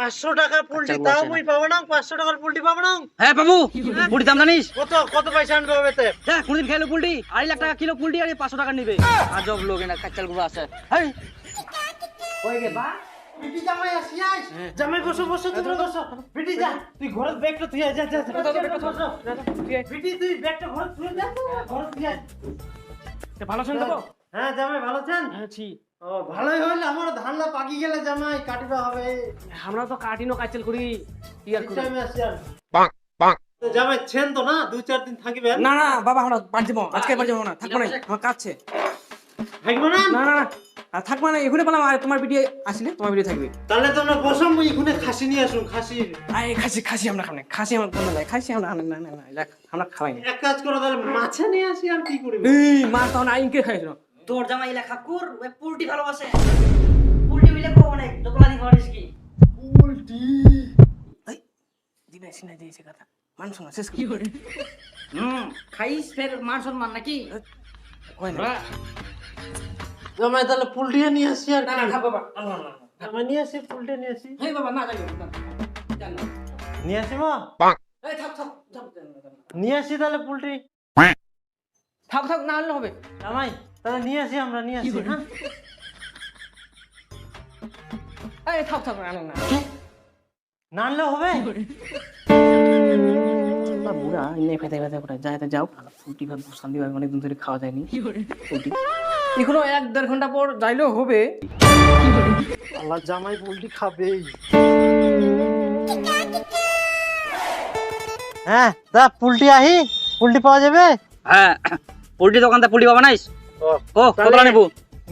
500 টাকা পোল্ট্রি তাও মুই পাবো না 500 টাকার পোল্ট্রি পাবো না হ্যাঁ বাবু পোল্ট্রি দাম জানিস কত পয়সা আনবে ওতে যা কোনদিন খেলো পোল্ট্রি 2.5 লাখ টাকা কিলো পোল্ট্রি আর 500 টাকা নিবে আজব লোক এনা কাচ্চাল গুলো আছে হেই কই গে বা বিটি জামাই আসিয়াস জামাই বসো তুমি বসো বিটি যা তুই ঘরে ব্যাগটা তুই যা বিটি তুই ব্যাগটা ঘরে তুই যা ঘরে তুই যা ভালো শুনতে পাবো হ্যাঁ জামাই ভালো আছেন হ্যাঁ ছি ও ভালোই হইল আমার ধানটা পাকি গেলে জামাই কাটিবা হবে আমরা তো কাটিনো কাচল করি ইয়ার করি টাইমে আসিয়ান তো জামাই ছেন তো না 2-4 দিন থাকিবেন না না বাবা আমরা বাড়ি যাবো আজকে বাড়ি যাবো না থাকবো না আমার কাছে থাকবো না না না আর থাকবো না এখানে বললাম আর তোমার ভিডিও আসলে তোমার ভিডিও থাকবে তাহলে তো আমরা বসম মুই এখানে খাসি নিয়ে আসুন খাসি আয় খাসি আমরা খাবো না খাসি আমার কোনো নাই খাসি আমরা না না না না আমরা খাওয়াই না এক কাজ করো তাহলে মাছে নিয়ে আসি আর কি করব এই মাছ তখন আইনকে খাইছিল তোর জামাই লেখা কুর ওই পোল্ট্রি ভালোবাসে পোল্ট্রি মিলে কো অনেক দোকলানি খাওয়ারিস কি দিনে সিনে দিয়েছে কথা মানুষ না শেষ কি করে খাইস ফের মান সম্মান নাকি হয় না জামাই তাহলে পোল্ট্রি নিয়ে আসি আর না না থাক বাবা না না জামাই নিয়ে আসি পোল্ট্রি নিয়ে আসি হেই বাবা না যাইও জান না নিয়ে আসি মা এই থাক নিয়ে আসি তাহলে পোল্ট্রি থাক না হলে হবে জামাই তাহলে নিয়ে আসি আমরা নিয়ে আসি হ্যাঁ এই থাক না না না আনলে হবে না বুড়া ইনে ফেতে করে যাও ফুটি ভাত শান্তি ভাবে অনেকদিন ধরে খাওয়া যায়নি ফুটি এখনো 1-1.5 ঘন্টা পর যাইলেও হবে আল্লাহ জামাই পোল্ট্রি খাবেই হ্যাঁ দা পোল্ট্রি আহি পোল্ট্রি পাওয়া যাবে হ্যাঁ পোল্ট্রি দোকানতে পোল্ট্রি পাবা নাইস ও কত নেবো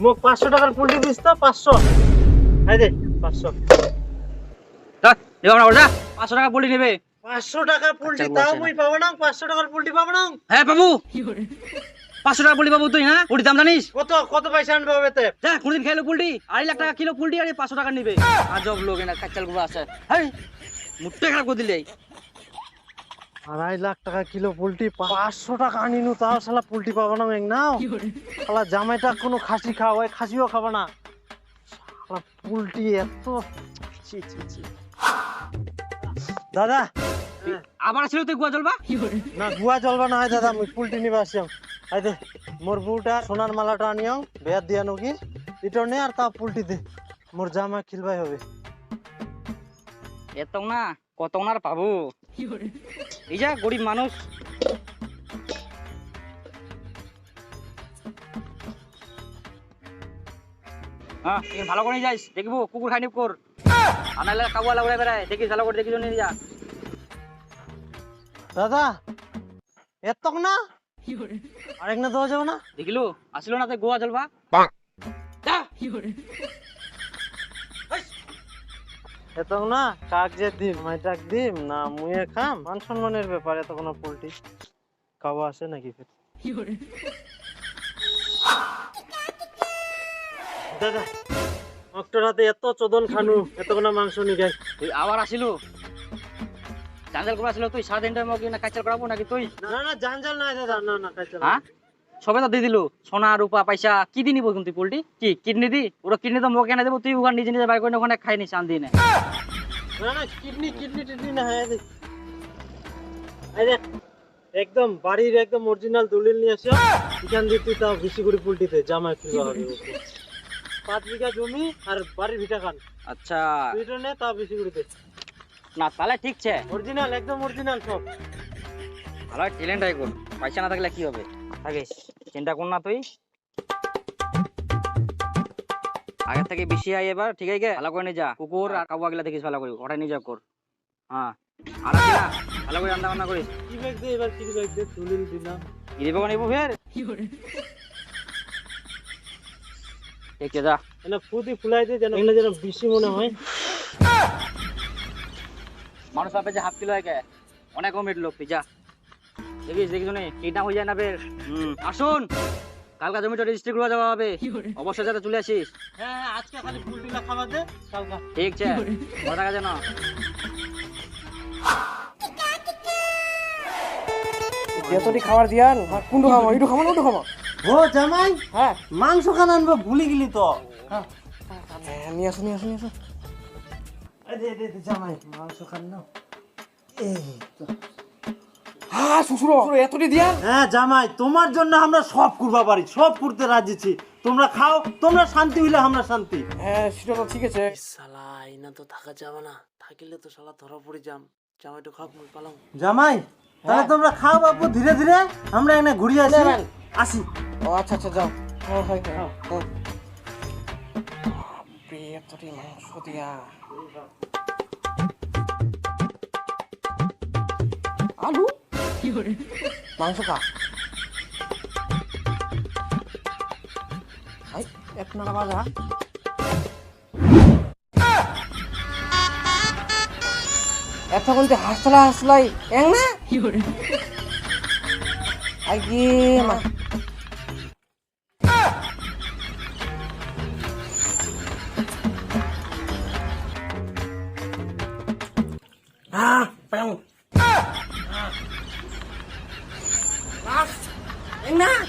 মোক 500 টাকার পোল্ট্রি দিস তো 500 এই দে 500 যা দেব না ওটা 500 টাকা পোল্ট্রি নেবে 500 টাকার পোল্ট্রি তাও মুই পাবো না 500 টাকার পোল্ট্রি পাবো না হ্যাঁ বাবু 500 টাকা পোল্ট্রি পাবো তুই হ্যাঁ পোল্ট্রি দাম জানিস কত পয়সা আনবে ওতে যা কোনদিন খেলো পোল্ট্রি 2.5 লাখ টাকা কিলো পোল্ট্রি আর 500 টাকা নিবে আজব লোক এনা কাচ্চাল গুলো আছে হেই মুট্টে খারাপ করে দিলে 2.5 লাখ টাকা কিলো পোল্ট্রি 500 টাকা আনিনু তাও শালা পোল্ট্রি পাবো না মেং নাও শালা জামাইটা কোনো খাসি খাওয়ায় খাসিও খাবে না শালা পোল্ট্রি এত ছি দাদা আবার ছিল তুই গুয়া জলবা না গুয়া চলবা না হয় দাদা মুই পোল্ট্রি নিবা আসিয়াম আইদে মোর বউটা সোনার মালাটা আনিয়াও বেয়ার দিয়া নকি ইটো নে আর তা পোল্ট্রি দে মোর জামা খিলবাই হবে এত না কত না আর পাবো এই যা গরিব মানুষ হ্যাঁ তুই ভালো করে যাইস দেখবো কুকুর খাইনি কর আনালে খাওয়া লাগবে বেড়ায় দেখিস ভালো করে দেখিস নিয়ে যা দাদা এত না আরেক না দেওয়া যাবে না দেখিলো আসলো না তুই গোয়া জলবা যা এত না কাক যে দিম মাইটাক দিম না মুয়ে খাম মান সম্মানের ব্যাপারে তো কোনো পোল্ট্রি খাওয়া আসে নাকি ফের দাদা অক্টোর হাতে এত চোদন খানু এত কোনো মাংস নি গাই তুই আবার আসিলো জাঞ্জাল করে আসলো তুই সারাদিনটা মগে না কাচাল করাবো নাকি তুই না জানজাল নাই দাদা না কাইছে হ্যাঁ সবে তো দিয়ে দিল সোনা রূপা পয়সা কি দি নিবো তুই পোল্ট্রি কি কিডনি দি ওরা কিডনি তো মোকে এনে দেবো তুই ওখানে নিজে বাইর করে ওখানে খাই নি চান দিয়ে না কিডনি টিডনি না হ্যাঁ দেখ একদম বাড়ির একদম অরিজিনাল দলিল নিয়ে আসো এখান দিয়ে তুই তাও বেশি করে পোল্ট্রিতে জামাই খুলবা হবে 5 বিঘা জমি আর বাড়ির ভিটা খান আচ্ছা দুইটা নে তাও বেশি করে দে না তাহলে ঠিক আছে অরিজিনাল একদম অরিজিনাল সব ভালো ট্যালেন্ট আই কর পয়সা না থাকলে কি হবে থাকিস চিন্তা কর না তুই আগে থেকে বেশি আই এবার ঠিক আছে ভালো করে নিয়ে যা কুকুর আর কাবুয়া গেলা দেখিস ভালো করে ওটা নিয়ে যা কর হ্যাঁ আর না ভালো করে রান্না বান্না করিস কি ব্যাগ দে এবার কি ব্যাগ দে দলিল দিলাম কি দেবো নিবো ফের ঠিক আছে যা না ফুদি ফুলাই দে যেন এগুলো যেন বেশি মনে হয় মানুষ ভাবে যে হাফ কিলো হয় অনেক কমের লোক তুই যা দেখিস শুনে কিডন্যাপ হয়ে যায় না ফের আসুন কালকা জমিটা রেজিস্ট্রি করে যাওয়া হবে অবশ্যই যাতে চলে আসিস হ্যাঁ আজকে খালি পোল্ট্রিটা খাবার দে কালকা ঠিক আছে মনে থাকা যেন যতটি খাবার দিয়ান কোনটো খাবো এইটো খাবো না ওটো খাবো ও জামাই হ্যাঁ মাংস খান আনবো ভুলে গেলি তো নিয়ে আসো জামাই মাংস খান না। হ্যাঁ শ্বশুর এতটি দিয়া হ্যাঁ জামাই, তোমার জন্য আমরা সব করবা পারি, সব করতে রাজিছি। তোমরা খাও, তোমরা শান্তি হইলে আমরা শান্তি। হ্যাঁ সেটা তো ঠিক আছে। শালা আইনা তো থাকা যাবে না, থাকিলে তো শালা ধরা পড়ে যাম। জামাইটা খাপ মুই পালাম। জামাই তাহলে তোমরা খাও বাপু, ধীরে ধীরে আমরা এখানে ঘুরিয়ে আসি। আসি। ও আচ্ছা আচ্ছা যাও। হ্যাঁ হ্যাঁ হ্যাঁ এতটি মাংস দিয়া আলু মাংস খা। এক নাড়া বাজা এত বলতে হাসলাই এং না আগে মা Bang. Enak.